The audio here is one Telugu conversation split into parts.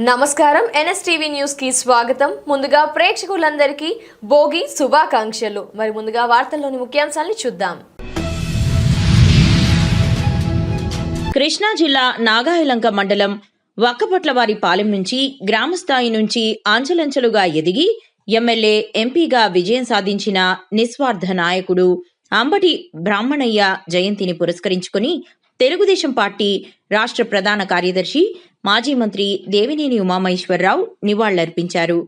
నమస్కారం ఎన్ఎస్టీవీ న్యూస్ కి స్వాగతం. ముందుగా ప్రేక్షకులందరికీ భోగి శుభాకాంక్షలు. మరి ముందుగా వార్తల్లోని ముఖ్యాంశాలను చూద్దాం. కృష్ణా జిల్లా నాగాయలంక మండలం వక్కపట్లవారి పాలెం నుంచి గ్రామస్థాయి నుంచి అంచెలంచెలుగా ఎదిగి ఎమ్మెల్యే ఎంపీగా విజయం సాధించిన నిస్వార్థ నాయకుడు అంబటి బ్రాహ్మణయ్య జయంతిని పురస్కరించుకుని తెలుగుదేశం పార్టీ రాష్ట్ర ప్రధాన కార్యదర్శి మాజీ మంత్రి దేవినేని ఉమామహేశ్వరరావు నివాళులర్పించారు.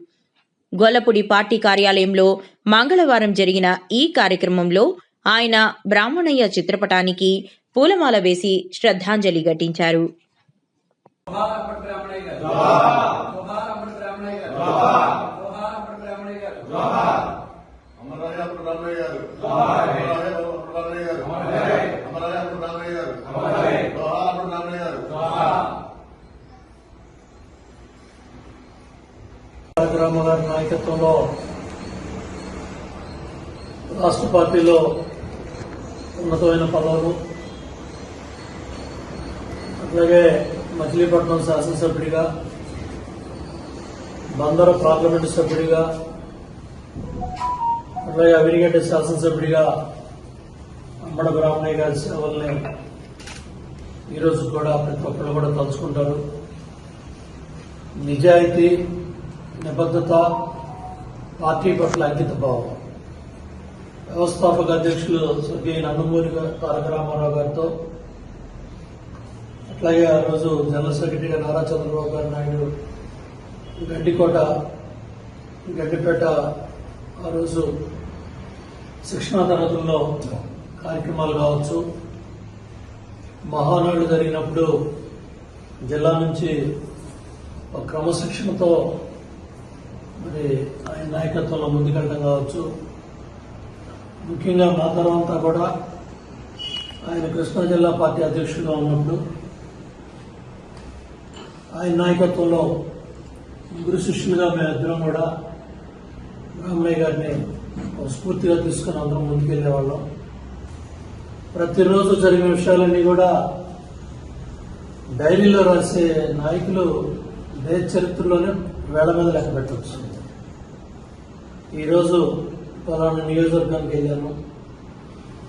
గొల్లపూడి పార్టీ కార్యాలయంలో మంగళవారం జరిగిన ఈ కార్యక్రమంలో ఆయన బ్రాహ్మణయ్య చిత్రపటానికి పూలమాల వేసి శ్రద్ధాంజలి ఘటించారు. రామగారి నాయకత్వంలో రాష్ట్ర పార్టీలో ఉన్నతమైన పదవులు, అట్లాగే మచిలీపట్నం శాసనసభ్యుడిగా, బందర పార్లమెంటు సభ్యుడిగా, అట్లాగే అవినిగడ్డ శాసనసభ్యుడిగా అంబటి బ్రాహ్మణయ్య గారి సేవల్ని ఈరోజు కూడా ప్రతి ఒక్కరు కూడా తలుచుకుంటారు. నిజాయితీ, నిబద్ధత, పార్టీ పట్ల అంకిత భావం. వ్యవస్థాపక అధ్యక్షులు స్వర్గీయ నందమూరి తారక రామారావు గారితో, అట్లాగే ఆ రోజు జనరల్ సెక్రటరీగా నారా చంద్రబాబు గారు నాయుడు గడ్డిపేట ఆ రోజు శిక్షణా తరగతుల్లో కార్యక్రమాలు కావచ్చు, మహానాడు జరిగినప్పుడు జిల్లా నుంచి ఒక క్రమశిక్షణతో మరి ఆయన నాయకత్వంలో ముందుకెళ్ళడం కావచ్చు. ముఖ్యంగా మా తరమంతా కూడా ఆయన కృష్ణా జిల్లా పార్టీ అధ్యక్షుడిగా ఉన్నప్పుడు ఆయన నాయకత్వంలో గురు శిష్యులుగా మేమిద్దరం కూడా బ్రాహ్మణయ్య గారిని స్ఫూర్తిగా తీసుకుని అందరం ముందుకెళ్లేవాళ్ళం. ప్రతిరోజు జరిగిన విషయాలన్నీ కూడా డైరీలో రాసే నాయకులు దేశ చరిత్రలోనే వేళ మీద లెక్క పెట్టవచ్చు. ఈరోజు పలానా నియోజకవర్గానికి వెళ్ళాను,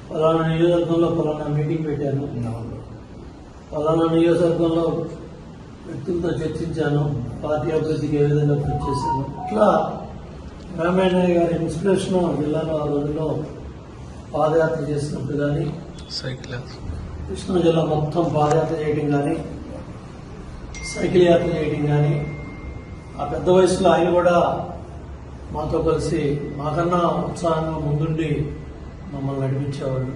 పలానా నియోజకవర్గంలో పలానా మీటింగ్ పెట్టాను, పలానా నియోజకవర్గంలో వ్యక్తులతో చర్చించాను, పార్టీ అభివృద్ధికి ఏ విధంగా కృషి చేశాను. ఇట్లా బ్రాహ్మణయ్య గారి ఇన్స్పిరేషన్ జిల్లాలో ఆ రోజుల్లో పాదయాత్ర చేసినప్పుడు కానీ, కృష్ణా జిల్లా మొత్తం పాదయాత్ర చేయడం కానీ, సైకిల్ యాత్ర చేయడం కానీ, ఆ పెద్ద వయసులో ఆయన కూడా మాతో కలిసి మాకన్నా ఉత్సాహంగా ముందుండి మమ్మల్ని నడిపించేవాళ్ళు.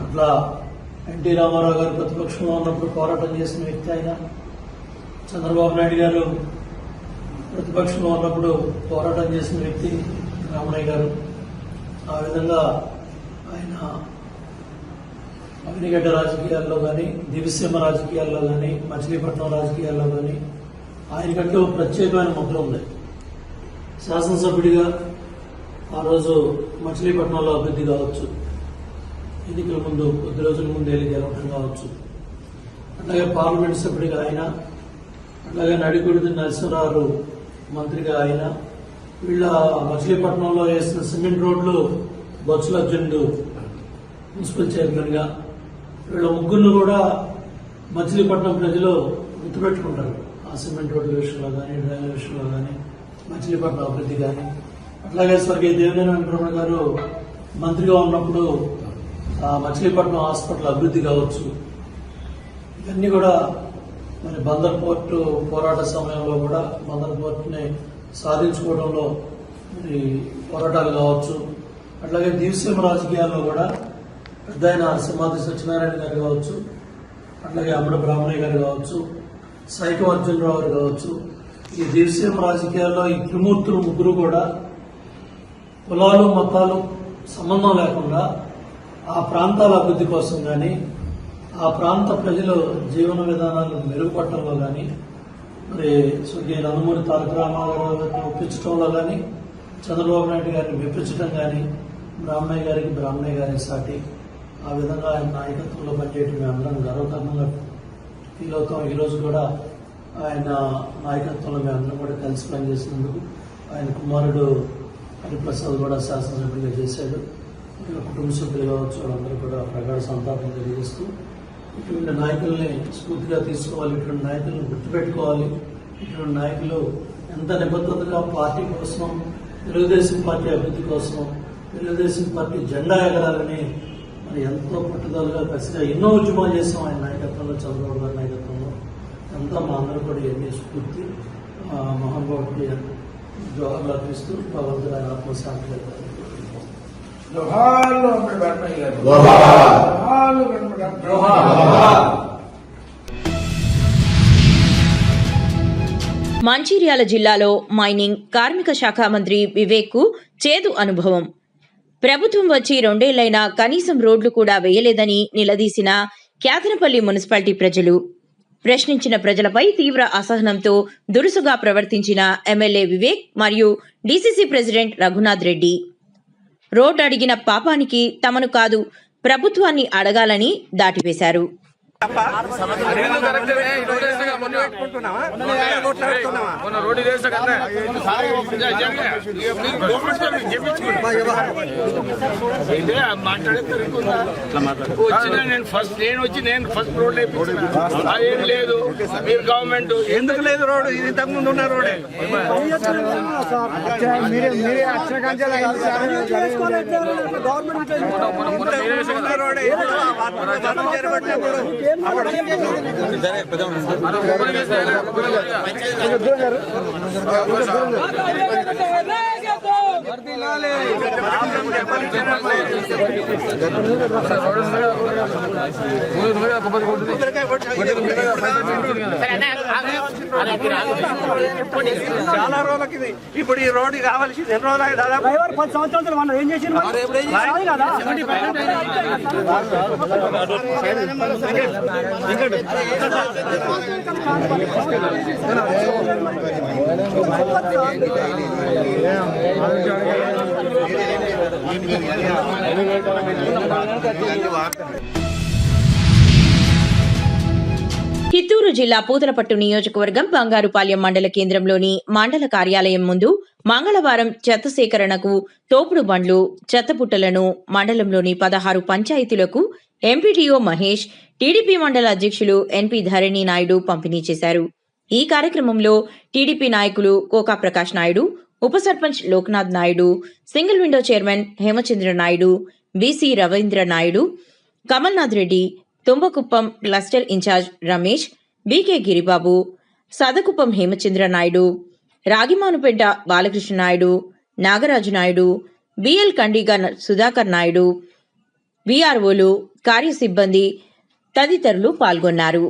అట్లా ఎన్టీ రామారావు గారు ప్రతిపక్షంలో ఉన్నప్పుడు పోరాటం చేసిన వ్యక్తి ఆయన. చంద్రబాబు నాయుడు గారు ప్రతిపక్షంలో ఉన్నప్పుడు పోరాటం చేసిన వ్యక్తి రామయ్య గారు. ఆ విధంగా ఆయన అవినిగడ్డ రాజకీయాల్లో కానీ, దివిసీమ రాజకీయాల్లో కానీ, మచిలీపట్నం రాజకీయాల్లో కానీ ఆయనకంటే ఒక ప్రత్యేకమైన ముద్ర ఉంది. శాసనసభ్యుడిగా ఆ రోజు మచిలీపట్నంలో అభివృద్ధి కావచ్చు, ఎన్నికల ముందు కొద్ది రోజుల ముందు వెళ్ళి గెలవడం కావచ్చు, అట్లాగే పార్లమెంట్ సభ్యుడిగా ఆయన, అట్లాగే నడిగుడి నరసింహరావు మంత్రిగా ఆయన, వీళ్ళ మచిలీపట్నంలో వేసిన సిమెంట్ రోడ్లు బొత్స అర్జునుడు మున్సిపల్ చైర్మన్ గా, వీళ్ళ ముగ్గురు కూడా మచిలీపట్నం ప్రజలు గుర్తుపెట్టుకుంటారు. ఆ సిమెంట్ రోడ్ల విషయంలో కానీ, డ్రైనేజ్ విషయంలో కానీ, మచిలీపట్నం అభివృద్ధి కానీ. అట్లాగే స్వర్గీయ దేవినేని వెంకటరమణ గారు మంత్రిగా ఉన్నప్పుడు ఆ మచిలీపట్నం హాస్పిటల్ అభివృద్ధి కావచ్చు, ఇవన్నీ కూడా మరి బందర్ పోర్టు పోరాట సమయంలో కూడా బందర్ పోర్టుని సాధించుకోవడంలో మరి పోరాటాలు కావచ్చు. అట్లాగే దివిసీమ రాజకీయాల్లో కూడా పెద్ద ఆయన సింహాద్రి సత్యనారాయణ గారు కావచ్చు, అట్లాగే అంబటి బ్రాహ్మణయ్య గారు కావచ్చు, సైకం అర్జునరావు గారు కావచ్చు. ఈ దివిసీమ రాజకీయాల్లో ఈ త్రిమూర్తులు ముగ్గురు కూడా కులాలు మతాలు సంబంధం లేకుండా ఆ ప్రాంతాల అభివృద్ధి కోసం కానీ, ఆ ప్రాంత ప్రజల జీవన విధానాలను మెరుగుపడటంలో కానీ, మరి స్వర్గీయ నందమూరి తారక రామారావు గారిని ఒప్పించడంలో కానీ, చంద్రబాబు నాయుడు గారిని మెప్పించడం కానీ, బ్రాహ్మణయ్య గారి సాటి ఆ విధంగా ఆయన నాయకత్వంలో పనిచేయడం మేము అందరం గర్వకారణంగా ఫీల్ అవుతాం. ఈరోజు కూడా ఆయన నాయకత్వంలో మేమందరం కూడా కలిసి పనిచేసినందుకు ఆయన కుమారుడు హరిప్రసాద్ కూడా శాసనసభ్యుడిగా చేశాడు. కుటుంబ సభ్యులు కావచ్చు వాళ్ళందరూ కూడా ప్రగాఢ సంతాపం తెలియజేస్తూ ఇటువంటి నాయకుల్ని స్ఫూర్తిగా తీసుకోవాలి, ఇటువంటి నాయకులను గుర్తుపెట్టుకోవాలి. ఇటువంటి నాయకులు ఎంత నిబద్ధతగా పార్టీ కోసం, తెలుగుదేశం పార్టీ అభివృద్ధి కోసం, తెలుగుదేశం పార్టీ జెండా ఎగరాలని మరి ఎంతో పట్టుదలగా కసిగా ఎన్నో ఉద్యమాలు చేసాం ఆయన నాయకత్వంలో, చంద్రబాబు గారి నాయకత్వంలో. అంతా మా అందరూ కూడా ఎన్ని స్ఫూర్తి మహానుభావుడికి జోహార్లు అర్పిస్తూ భగవంతుడు ఆయన ఆత్మశాంతి మంచిర్యాల జిల్లాలో మైనింగ్ కార్మిక శాఖ మంత్రి వివేక్ కు చేదు అనుభవం. ప్రభుత్వం వచ్చి 2 ఏళ్లైనా కనీసం రోడ్లు కూడా వేయలేదని నిలదీసిన క్యాతనపల్లి మున్సిపాలిటీ ప్రజలు. ప్రశ్నించిన ప్రజలపై తీవ్ర అసహనంతో దురుసుగా ప్రవర్తించిన ఎమ్మెల్యే వివేక్ మరియు DCC president Raghunath Reddy. Road అడిగిన పాపానికి తమను కాదు ప్రభుత్వాన్ని అడగాలని దాటివేశారు. నేను ఫస్ట్ రోడ్ ఏం లేదు. మీరు గవర్నమెంట్ ఎందుకు లేదు రోడ్? ఇది ఇంతకు ముందు ఉన్న రోడే. చాలా రోజులకి ఇప్పుడు ఈ రోడ్డు కావాల్సి ఎన్ని రోజులు దాదాపు 10 సంవత్సరాలు మనం ఏం చేసి చిత్తూరు జిల్లా పూతలపట్టు నియోజకవర్గం బంగారుపాలెం మండల కేంద్రంలోని మండల కార్యాలయం ముందు మంగళవారం చెత్త సేకరణకు తోపుడు బండ్లు, చెత్తపుట్టలను మండలంలోని 16 పంచాయతీలకు ఎంపీడీఓ మహేష్, టీడీపీ మండల అధ్యక్షులు ఎన్పీ ధరణి నాయుడు పంపిణీ చేశారు. ఈ కార్యక్రమంలో టీడీపీ నాయకులు కోకా ప్రకాష్ నాయుడు, ఉప sarpanch Loknath Naidu, single window chairman Hemachandra Naidu, BC Ravindra Naidu, Kamalnath Reddy, Thumbakuppam cluster incharge Ramesh, BK Giribabu, Sadakuppam Hemachandra Naidu, Ragimanupeta Balakrishna Naidu, Nagaraju Naidu, BL Kandiga Sudhakar Naidu, వీఆర్ఓలు, కార్యసిబ్బంది తదితరులు పాల్గొన్నారు.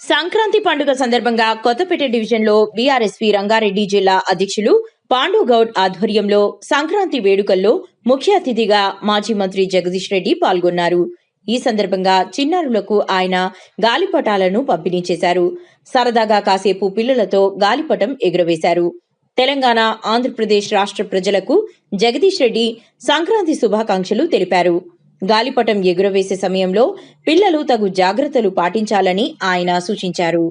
సంక్రాంతి పండుగ సందర్భంగా కొత్తపేట డివిజన్లో బీఆర్ఎస్పీ రంగారెడ్డి జిల్లా అధ్యక్షులు పాండు గౌడ్ ఆధ్వర్యంలో సంక్రాంతి వేడుకల్లో ముఖ్య అతిథిగా మాజీ మంత్రి జగదీష్ రెడ్డి పాల్గొన్నారు. ఈ సందర్భంగా చిన్నారులకు ఆయన గాలిపటాలను పంపిణీ చేశారు. సరదాగా కాసేపు పిల్లలతో గాలిపటం ఎగురవేశారు. తెలంగాణ, ఆంధ్రప్రదేశ్ రాష్ట్ర ప్రజలకు జగదీష్ రెడ్డి సంక్రాంతి శుభాకాంక్షలు తెలిపారు. గాలిపటం ఎగురవేసే సమయంలో పిల్లలు తగు జాగ్రత్తలు పాటించాలని ఆయన సూచించారు.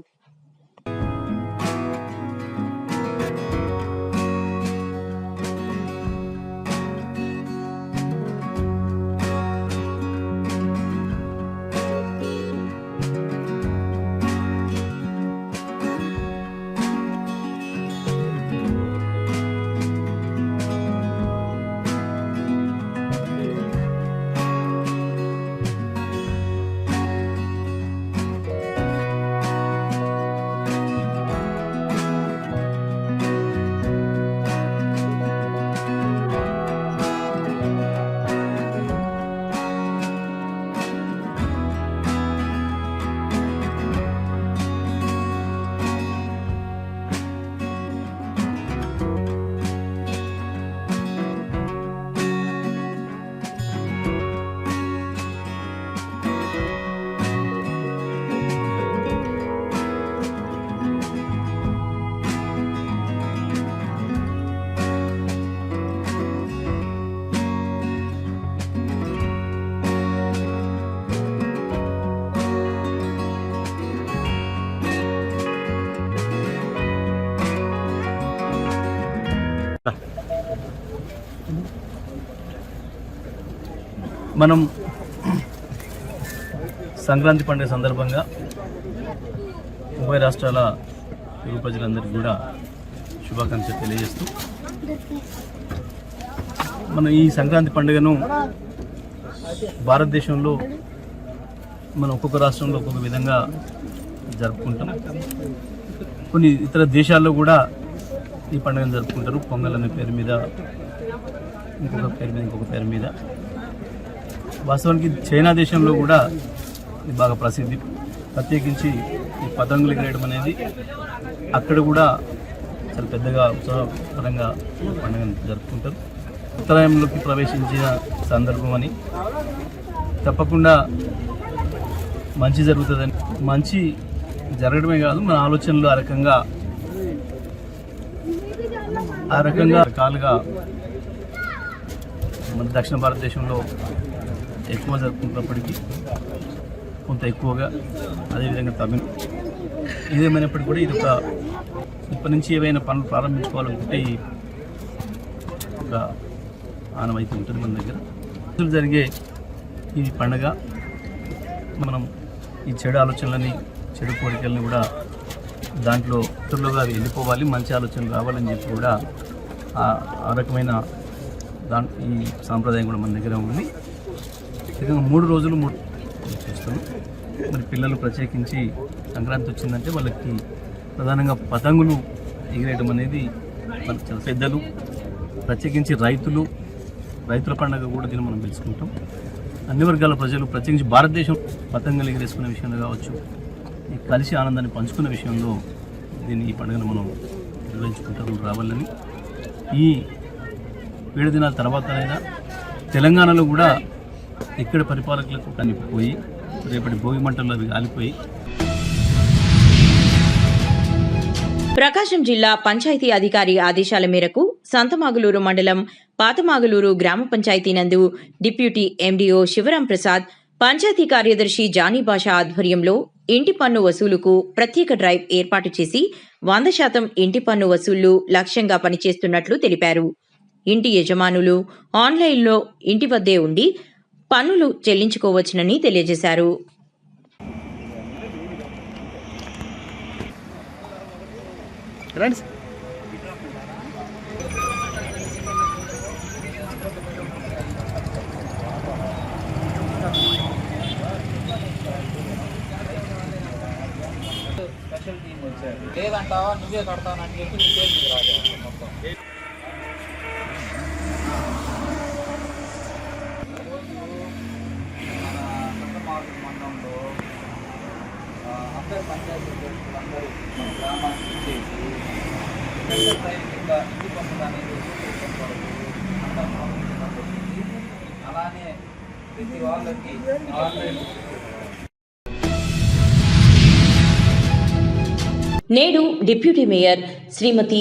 మనం సంక్రాంతి పండుగ సందర్భంగా ఉభయ రాష్ట్రాల తెలుగు ప్రజలందరికీ కూడా శుభాకాంక్షలు తెలియజేస్తూ మనం ఈ సంక్రాంతి పండుగను భారతదేశంలో మనం ఒక్కొక్క రాష్ట్రంలో ఒక్కొక్క విధంగా జరుపుకుంటాం. కొన్ని ఇతర దేశాల్లో కూడా ఈ పండుగను జరుపుకుంటారు. పొంగల్ అనే పేరు మీద, ఇంకొక పేరు మీద. వాస్తవానికి చైనా దేశంలో కూడా ఇది బాగా ప్రసిద్ధి. ప్రత్యేకించి ఈ పతంగులు ఎగరేయడం అనేది అక్కడ కూడా చాలా పెద్దగా ఉత్సాహపరంగా పండుగను జరుపుకుంటారు. ఉత్తరాయంలోకి ప్రవేశించిన సందర్భం అని తప్పకుండా మంచి జరుగుతుందని, మంచి జరగడమే కాదు మన ఆలోచనలు ఆ రకంగా రకాలుగా మన దక్షిణ భారతదేశంలో ఎక్కువ జరుపుకున్నప్పటికీ కొంత ఎక్కువగా, అదేవిధంగా తమిళ ఇదేమైనప్పటికీ కూడా ఇది ఇప్పటి నుంచి ఏవైనా పనులు ప్రారంభించుకోవాలనుకుంటే ఒక ఆనవాయితీ ఉంటుంది మన దగ్గర. జరిగే ఈ పండుగ మనం ఈ చెడు ఆలోచనలని, చెడు కోరికలని కూడా దాంట్లో ఇతరులుగా వెళ్ళిపోవాలి, మంచి ఆలోచనలు రావాలని చెప్పి కూడా ఆ రకమైన ఈ సాంప్రదాయం కూడా మన దగ్గర ఉంది. విధంగా 3 రోజులు చేస్తాము. మరి పిల్లలు ప్రత్యేకించి సంక్రాంతి వచ్చిందంటే వాళ్ళకి ప్రధానంగా పతంగులు ఎగిరేయడం అనేది మనకు చాలా పెద్దలు, ప్రత్యేకించి రైతుల పండుగ కూడా దీన్ని మనం పిలుచుకుంటాం. అన్ని వర్గాల ప్రజలు ప్రత్యేకించి భారతదేశం పతంగులు ఎగిరేసుకునే విషయంలో కావచ్చు, ఈ కలిసి ఆనందాన్ని పంచుకునే విషయంలో ఈ పండుగను మనం నిర్వహించుకుంటాం రావాలని. ఈ 7 దినాల తర్వాతనైనా తెలంగాణలో కూడా ఇక్కడ పరిపాలకులకు కనిపిపోయి రేపటి భోగి మంటల్లో అవి కాలిపోయి. ప్రకాశం జిల్లా పంచాయతీ అధికారి ఆదేశాల మేరకు సంతమాగులూరు మండలం పాతమాగులూరు గ్రామ పంచాయతీ నందు డిప్యూటీ ఎండీఓ శివరాం ప్రసాద్, పంచాయతీ కార్యదర్శి జానీ బాషా ఆధ్వర్యంలో ఇంటి పన్ను వసూలుకు ప్రత్యేక డ్రైవ్ ఏర్పాటు చేసి 100% ఇంటి పన్ను వసూళ్లు లక్ష్యంగా పనిచేస్తున్నట్లు తెలిపారు. ఇంటి యజమానులు ఆన్లైన్లో ఇంటి వద్దే ఉండి పన్నులు చెల్లించుకోవచ్చునని తెలియజేశారు. లేదంటావా నువ్వే కడతానని చెప్పి నీ పేరు రాదు మొత్తం. మండలంలో అందరు పంచాయతీ అందరూ మన గ్రామానికి చేసి ఇంటి పంపడానికి అలానే ప్రతి వాళ్ళకి ఆన్లైన్. నేడు డిప్యూటీ మేయర్ శ్రీమతి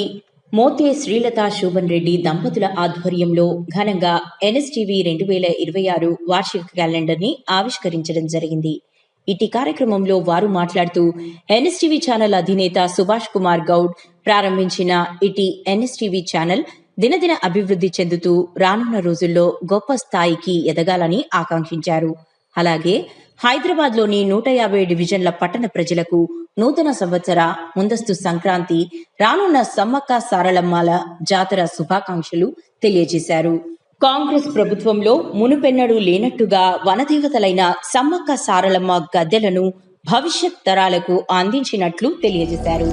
మోతే శ్రీలత శోభన్ రెడ్డి దంపతుల ఆధ్వర్యంలో ఘనంగా ఎన్ఎస్టీవీ 2026 వార్షిక క్యాలెండర్ ని ఆవిష్కరించడం జరిగింది. ఇటీ కార్యక్రమంలో వారు మాట్లాడుతూ ఎన్ఎస్టీవీ ఛానల్ అధినేత సుభాష్ కుమార్ గౌడ్ ప్రారంభించిన ఇటీ ఎన్ఎస్టీవీ ఛానల్ దినదిన అభివృద్ధి చెందుతూ రానున్న రోజుల్లో గొప్ప స్థాయికి ఎదగాలని ఆకాంక్షించారు. అలాగే హైదరాబాద్లోని 150 డివిజన్ల పట్టణ ప్రజలకు నూతన సంవత్సర ముందస్తు సంక్రాంతి, రానున్న సమ్మక్క సారలమ్మాల జాతర శుభాకాంక్షలు తెలియజేశారు. కాంగ్రెస్ ప్రభుత్వంలో మునుపెన్నడూ లేనట్టుగా వనదేవతలైన సమ్మక్క సారలమ్మ గద్దెలను భవిష్యత్ తరాలకు అందించినట్లు తెలియజేశారు.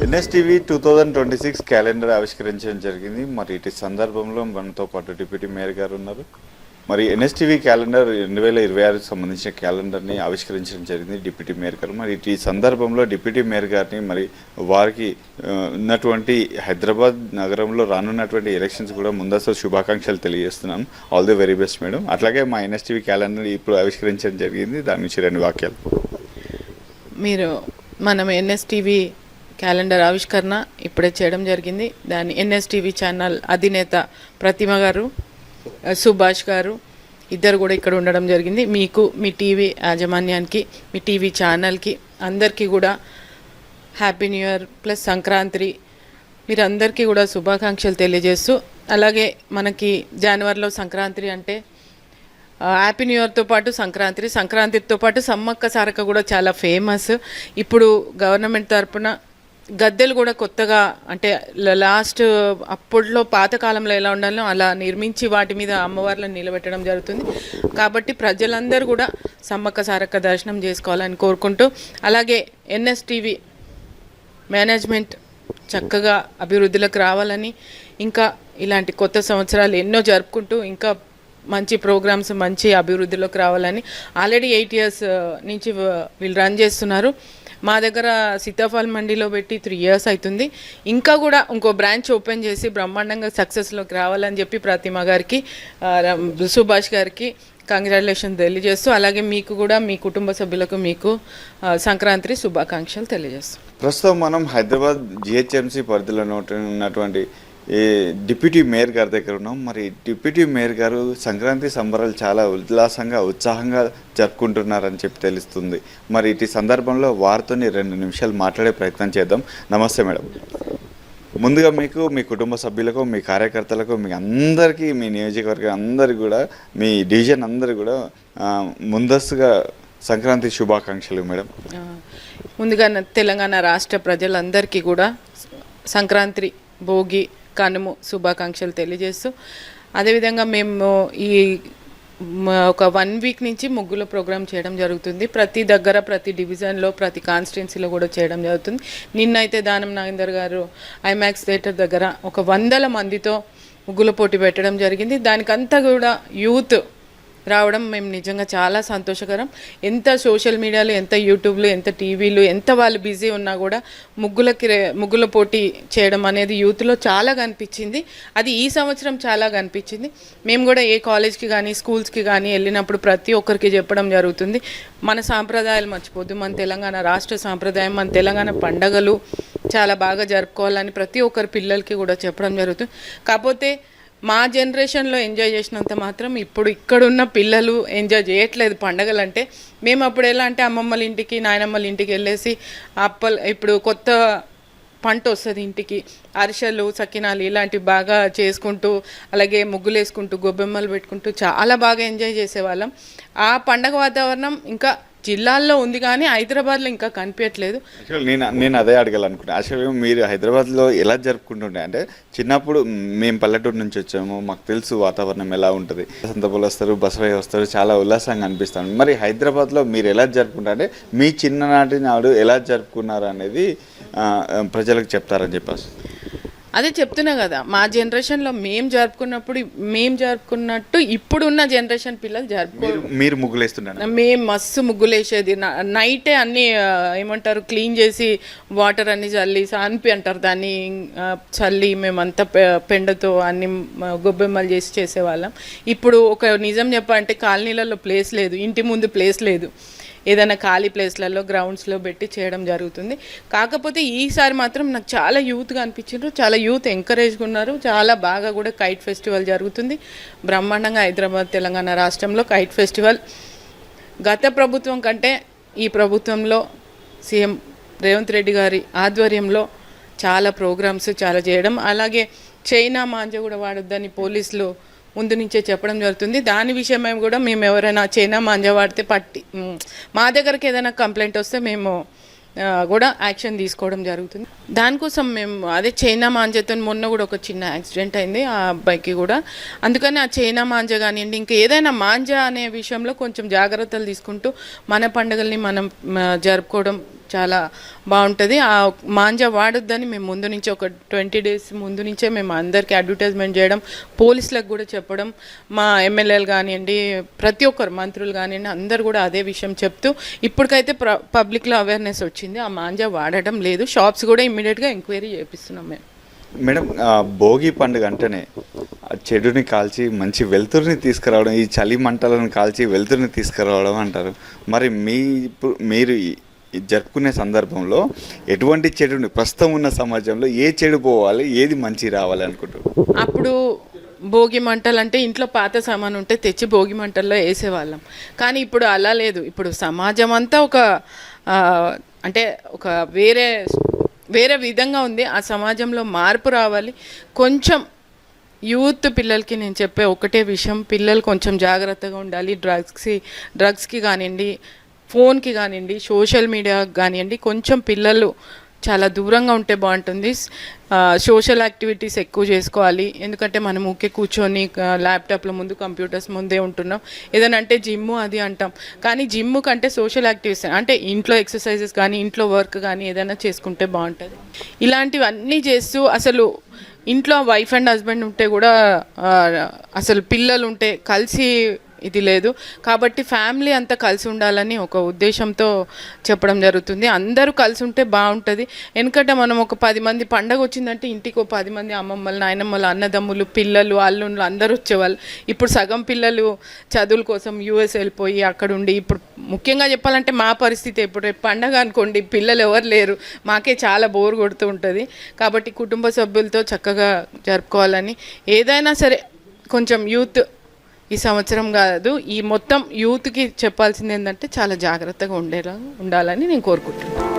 ఎన్ఎస్టీవీ 2026 క్యాలెండర్ ఆవిష్కరించడం జరిగింది. మరి ఇటు సందర్భంలో మనతో పాటు డిప్యూటీ మేయర్ గారు ఉన్నారు. మరి ఎన్ఎస్టీవీ క్యాలెండర్ 2026 సంబంధించిన క్యాలెండర్ని ఆవిష్కరించడం జరిగింది డిప్యూటీ మేయర్ గారు. మరి ఈ సందర్భంలో డిప్యూటీ మేయర్ గారిని మరి వారికి ఉన్నటువంటి హైదరాబాద్ నగరంలో రానున్నటువంటి ఎలక్షన్స్ కూడా ముందస్తు శుభాకాంక్షలు తెలియజేస్తున్నాను. All the very best madam. అట్లాగే మా ఎన్ఎస్టీవీ క్యాలెండర్ ఇప్పుడు ఆవిష్కరించడం జరిగింది, దాని నుంచి 2 వాక్యాలు. మనం ఎన్ఎస్టీవీ క్యాలెండర్ ఆవిష్కరణ ఇప్పుడే చేయడం జరిగింది. దాని ఎన్ఎస్టీవీ ఛానల్ అధినేత ప్రతిమ గారు, సుభాష్ గారు ఇద్దరు కూడా ఇక్కడ ఉండడం జరిగింది. మీకు, మీ టీవీ యాజమాన్యానికి, మీ టీవీ ఛానల్కి అందరికీ కూడా happy new year plus Sankranti మీరందరికీ కూడా శుభాకాంక్షలు తెలియజేస్తూ, అలాగే మనకి జనవరిలో సంక్రాంతి అంటే హ్యాపీ న్యూ ఇయర్తో పాటు సంక్రాంతితో పాటు సమ్మక్క సారక్క కూడా చాలా ఫేమస్. ఇప్పుడు గవర్నమెంట్ తరపున గద్దెలు కూడా కొత్తగా అంటే లాస్ట్ అప్పట్లో పాతకాలంలో ఎలా ఉండాలో అలా నిర్మించి వాటి మీద అమ్మవార్లను నిలబెట్టడం జరుగుతుంది. కాబట్టి ప్రజలందరూ కూడా సమ్మక్క సారక్క దర్శనం చేసుకోవాలని కోరుకుంటూ, అలాగే ఎన్ఎస్టీవీ మేనేజ్మెంట్ చక్కగా అభివృద్ధిలోకి రావాలని, ఇంకా ఇలాంటి కొత్త సంవత్సరాలు ఎన్నో జరుపుకుంటూ ఇంకా మంచి ప్రోగ్రామ్స్ మంచి అభివృద్ధిలోకి రావాలని ఆల్రెడీ 8 years నుంచి వీళ్ళు రన్ చేస్తున్నారు. మా దగ్గర సీతాఫల్ మండీలో పెట్టి 3 years అవుతుంది. ఇంకా కూడా ఇంకో బ్రాంచ్ ఓపెన్ చేసి బ్రహ్మాండంగా సక్సెస్లోకి రావాలని చెప్పి ప్రతిమ గారికి, సుభాష్ గారికి కంగ్రాచులేషన్ తెలియజేస్తూ, అలాగే మీకు కూడా మీ కుటుంబ సభ్యులకు మీకు సంక్రాంతి శుభాకాంక్షలు తెలియజేస్తాం. ప్రస్తుతం మనం హైదరాబాద్ జిహెచ్ఎంసీ పరిధిలో ఉన్నటువంటి ఈ డిప్యూటీ మేయర్ గారి దగ్గర ఉన్నాం. మరి డిప్యూటీ మేయర్ గారు సంక్రాంతి సంబరాలు చాలా ఉల్లాసంగా ఉత్సాహంగా జరుపుకుంటున్నారని చెప్పి తెలుస్తుంది. మరి ఇటు సందర్భంలో వారితో 2 నిమిషాలు మాట్లాడే ప్రయత్నం చేద్దాం. నమస్తే మేడం. ముందుగా మీకు, మీ కుటుంబ సభ్యులకు, మీ కార్యకర్తలకు, మీ అందరికీ, మీ నియోజకవర్గం అందరికీ కూడా, మీ డివిజన్ అందరికీ కూడా ముందస్తుగా సంక్రాంతి శుభాకాంక్షలు మేడం. ముందుగా తెలంగాణ రాష్ట్ర ప్రజలందరికీ కూడా సంక్రాంతి, భోగి, కనుమ శుభాకాంక్షలు తెలియజేస్తూ, అదేవిధంగా మేము ఈ ఒక 1 week నుంచి ముగ్గుల ప్రోగ్రామ్ చేయడం జరుగుతుంది. ప్రతి దగ్గర, ప్రతి డివిజన్లో, ప్రతి కాన్స్టిట్యున్సీలో కూడా చేయడం జరుగుతుంది. నిన్నైతే దానం నాగేందర్ గారు ఐమాక్స్ థియేటర్ దగ్గర ఒక 100 మందితో ముగ్గుల పోటీ పెట్టడం జరిగింది. దానికంతా కూడా యూత్ రావడం మేము నిజంగా చాలా సంతోషకరం. ఎంత సోషల్ మీడియాలో, ఎంత యూట్యూబ్లో, ఎంత టీవీలు, ఎంత వాళ్ళు బిజీ ఉన్నా కూడా ముగ్గుల పోటీ చేయడం అనేది యూత్లో చాలా కనిపించింది. అది ఈ సంవత్సరం చాలా కనిపించింది. మేము కూడా ఏ కాలేజ్కి కానీ స్కూల్స్కి కానీ వెళ్ళినప్పుడు ప్రతి ఒక్కరికి చెప్పడం జరుగుతుంది, మన సాంప్రదాయాలు మర్చిపోద్దు, మన తెలంగాణ రాష్ట్ర సాంప్రదాయం, మన తెలంగాణ పండగలు చాలా బాగా జరుపుకోవాలని ప్రతి ఒక్కరి పిల్లలకి కూడా చెప్పడం జరుగుతుంది. కాకపోతే మా జనరేషన్లో ఎంజాయ్ చేసినంత మాత్రం ఇప్పుడు ఇక్కడున్న పిల్లలు ఎంజాయ్ చేయట్లేదు పండగలు అంటే. మేము అప్పుడు ఎలా అంటే అమ్మమ్మల ఇంటికి, నాయనమ్మల ఇంటికి వెళ్ళేసి ఇప్పుడు కొత్త పంట వస్తుంది ఇంటికి, అరిసెలు, సకినాలు ఇలాంటివి బాగా చేసుకుంటూ, అలాగే ముగ్గులు వేసుకుంటూ, గొబ్బెమ్మలు పెట్టుకుంటూ చాలా బాగా ఎంజాయ్ చేసేవాళ్ళం. ఆ పండగ వాతావరణం ఇంకా జిల్లాల్లో ఉంది కానీ హైదరాబాద్లో ఇంకా కనిపించట్లేదు. యాక్చువల్ నేను అదే అడగాలనుకుంటున్నాను. యాక్చువల్గా మీరు హైదరాబాద్లో ఎలా జరుపుకుంటుండే అంటే, చిన్నప్పుడు మేము పల్లెటూరు నుంచి వచ్చాము, మాకు తెలుసు వాతావరణం ఎలా ఉంటుంది. సంతపూలు వస్తారు, బసవయ్య వస్తారు, చాలా ఉల్లాసంగా అనిపిస్తాను. మరి హైదరాబాద్లో మీరు ఎలా జరుపుకుంటారు అంటే, మీ చిన్ననాటి నాడు ఎలా జరుపుకున్నారు అనేది ప్రజలకు చెప్తారని చెప్పేసి. అదే చెప్తున్నా కదా, మా జనరేషన్లో మేము జరుపుకున్నట్టు ఇప్పుడున్న జనరేషన్ పిల్లలు మీరు ముగ్గులు వేస్తున్నారు. మేము మస్తు ముగ్గులు వేసేది. నైటే అన్నీ ఏమంటారు క్లీన్ చేసి వాటర్ అన్ని చల్లి సాన్పి అంటారు దాన్ని చల్లి మేమంతా పెండతో అన్ని గొబ్బెమ్మలు చేసి చేసేవాళ్ళం. ఇప్పుడు ఒక నిజం చెప్పాలంటే కాలనీలలో ప్లేస్ లేదు, ఇంటి ముందు ప్లేస్ లేదు, ఏదైనా ఖాళీ ప్లేస్లలో గ్రౌండ్స్లో పెట్టి చేయడం జరుగుతుంది. కాకపోతే ఈసారి మాత్రం నాకు చాలా యూత్గా అనిపించారు, చాలా యూత్ ఎంకరేజ్గా ఉన్నారు. చాలా బాగా కూడా కైట్ ఫెస్టివల్ జరుగుతుంది బ్రహ్మాండంగా. హైదరాబాద్ తెలంగాణ రాష్ట్రంలో కైట్ ఫెస్టివల్ గత ప్రభుత్వం కంటే ఈ ప్రభుత్వంలో సీఎం రేవంత్ రెడ్డి గారి ఆధ్వర్యంలో చాలా ప్రోగ్రామ్స్ చాలా చేయడం, అలాగే చైనా మాంజ కూడా వాడొద్దని పోలీసులు ముందు నుంచే చెప్పడం జరుగుతుంది. దాని విషయమై కూడా మేము ఎవరైనా చైనా మాంజా వాడితే మా దగ్గరికి ఏదైనా కంప్లైంట్ వస్తే మేము కూడా యాక్షన్ తీసుకోవడం జరుగుతుంది. దానికోసం మేము అదే చైనా మాంజాతో మొన్న కూడా ఒక చిన్న యాక్సిడెంట్ అయింది ఆ అబ్బాయికి కూడా. అందుకని ఆ చైనా మాంజా కానివ్వండి, ఇంకా ఏదైనా మాంజా అనే విషయంలో కొంచెం జాగ్రత్తలు తీసుకుంటూ మన పండుగల్ని మనం జరుపుకోవడం చాలా బాగుంటుంది. ఆ మాంజా వాడొద్దని మేము ముందు నుంచి ఒక 20 days ముందు నుంచే మేము అందరికీ అడ్వర్టైజ్మెంట్ చేయడం, పోలీసులకు కూడా చెప్పడం, మా ఎమ్మెల్యేలు కానివ్వండి, ప్రతి ఒక్కరు మంత్రులు కానివ్వండి అందరు కూడా అదే విషయం చెప్తూ ఇప్పటికైతే పబ్లిక్లో అవేర్నెస్ వచ్చింది. ఆ మాంజా వాడడం లేదు. షాప్స్ కూడా ఇమ్మీడియట్గా ఎంక్వైరీ చేపిస్తున్నాం మేము. మేడం, భోగి పండుగ అంటేనే చెడుని కాల్చి మంచి వెలుతురుని తీసుకురావడం, ఈ చలి మంటలను కాల్చి వెలుతురుని తీసుకురావడం అంటారు. మరి మీరు జరుపుకునే సందర్భంలో ఎటువంటి చెడుని ప్రస్తుతం ఉన్న సమాజంలో ఏ చెడు పోవాలి, ఏది మంచి రావాలి అనుకుంటారు? అప్పుడు భోగి మంటలు అంటే ఇంట్లో పాత సామాను ఉంటే తెచ్చి భోగి మంటల్లో వేసేవాళ్ళం. కానీ ఇప్పుడు అలా లేదు. ఇప్పుడు సమాజం అంతా అంటే ఒక వేరే విధంగా ఉంది. ఆ సమాజంలో మార్పు రావాలి. కొంచెం యూత్ పిల్లలకి నేను చెప్పే ఒకటే విషయం, పిల్లలు కొంచెం జాగ్రత్తగా ఉండాలి. డ్రగ్స్కి కానివ్వండి, ఫోన్కి కానివ్వండి, సోషల్ మీడియాకి కానివ్వండి, కొంచెం పిల్లలు చాలా దూరంగా ఉంటే బాగుంటుంది. సోషల్ యాక్టివిటీస్ ఎక్కువ చేసుకోవాలి. ఎందుకంటే మనం ఊకే కూర్చొని ల్యాప్టాప్ల ముందు, కంప్యూటర్స్ ముందే ఉంటున్నాం. ఏదైనా అంటే జిమ్ అది అంటాం, కానీ జిమ్ కంటే సోషల్ యాక్టివిటీస్ అంటే ఇంట్లో ఎక్సర్సైజెస్ కానీ, ఇంట్లో వర్క్ కానీ ఏదైనా చేసుకుంటే బాగుంటుంది. ఇలాంటివన్నీ చేస్తూ అసలు ఇంట్లో వైఫ్ అండ్ హస్బెండ్ ఉంటే కూడా అసలు పిల్లలు ఉంటే కలిసి ఇది లేదు. కాబట్టి ఫ్యామిలీ అంతా కలిసి ఉండాలని ఒక ఉద్దేశంతో చెప్పడం జరుగుతుంది. అందరూ కలిసి ఉంటే బాగుంటుంది. ఎందుకంటే మనం ఒక 10 మంది పండగ వచ్చిందంటే ఇంటికి ఒక 10 మంది అమ్మమ్మలు, నాయనమ్మలు, అన్నదమ్ములు, పిల్లలు, అల్లుళ్ళు అందరూ వచ్చేవాళ్ళు. ఇప్పుడు సగం పిల్లలు చదువుల కోసం యూఎస్ వెళ్ళిపోయి అక్కడ ఉండి, ఇప్పుడు ముఖ్యంగా చెప్పాలంటే మా పరిస్థితి ఇప్పుడు రేపు పండగ అనుకోండి, పిల్లలు ఎవరు లేరు, మాకే చాలా బోర్ కొడుతూ ఉంటుంది. కాబట్టి కుటుంబ సభ్యులతో చక్కగా జరుపుకోవాలని, ఏదైనా సరే కొంచెం యూత్ ఈ సంవత్సరం కాదు, ఈ మొత్తం యూత్కి చెప్పాల్సింది ఏంటంటే చాలా జాగ్రత్తగా ఉండాలని నేను కోరుకుంటున్నాను.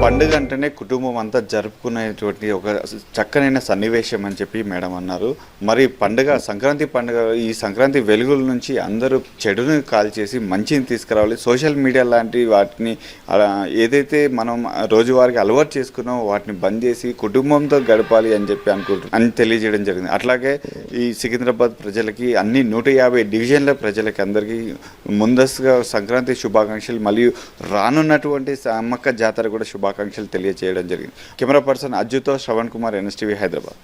పండుగ అంటేనే కుటుంబం అంతా జరుపుకునేటువంటి ఒక చక్కనైన సన్నివేశం అని చెప్పి మేడం అన్నారు. మరి సంక్రాంతి పండుగ, ఈ సంక్రాంతి వెలుగుల నుంచి అందరూ చెడుని కాల్చేసి మంచిని తీసుకురావాలి. సోషల్ మీడియా లాంటి వాటిని ఏదైతే మనం రోజువారికి అలవాటు చేసుకున్నామో వాటిని బంద్ చేసి కుటుంబంతో గడపాలి అని చెప్పి అని తెలియజేయడం జరిగింది. అట్లాగే ఈ సికింద్రాబాద్ ప్రజలకి, అన్ని 150 డివిజన్ల ప్రజలకి అందరికీ ముందస్తుగా సంక్రాంతి శుభాకాంక్షలు, మరియు రానున్నటువంటి సమ్మక్క జాతర కూడా శుభాకాంక్షలు తెలియజేయడం జరిగింది. కెమెరా పర్సన్ అజ్జుతో శ్రవణ్ కుమార్, NSTV, హైదరాబాద్.